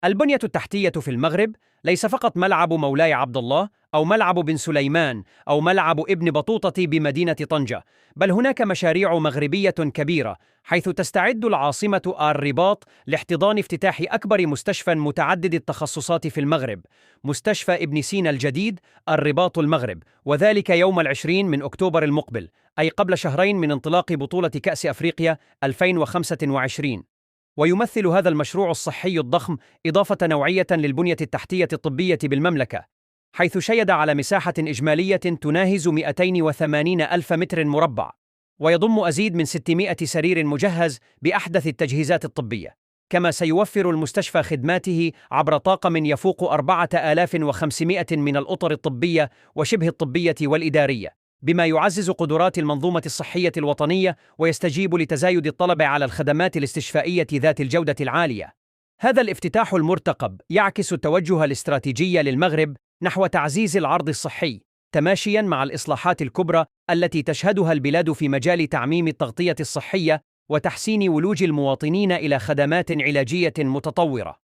البنية التحتية في المغرب ليس فقط ملعب مولاي عبد الله أو ملعب بن سليمان أو ملعب ابن بطوطة بمدينة طنجة، بل هناك مشاريع مغربية كبيرة، حيث تستعد العاصمة الرباط لاحتضان افتتاح أكبر مستشفى متعدد التخصصات في المغرب، مستشفى ابن سينا الجديد الرباط المغرب، وذلك يوم 20 من أكتوبر المقبل، أي قبل شهرين من انطلاق بطولة كأس أفريقيا 2025. ويمثل هذا المشروع الصحي الضخم إضافة نوعية للبنية التحتية الطبية بالمملكة، حيث شيد على مساحة إجمالية تناهز 280 ألف متر مربع، ويضم أزيد من 600 سرير مجهز بأحدث التجهيزات الطبية. كما سيوفر المستشفى خدماته عبر طاقم يفوق 4500 من الأطر الطبية وشبه الطبية والإدارية، بما يعزز قدرات المنظومة الصحية الوطنية ويستجيب لتزايد الطلب على الخدمات الاستشفائية ذات الجودة العالية. هذا الافتتاح المرتقب يعكس التوجه الاستراتيجي للمغرب نحو تعزيز العرض الصحي، تماشياً مع الإصلاحات الكبرى التي تشهدها البلاد في مجال تعميم التغطية الصحية وتحسين ولوج المواطنين إلى خدمات علاجية متطورة.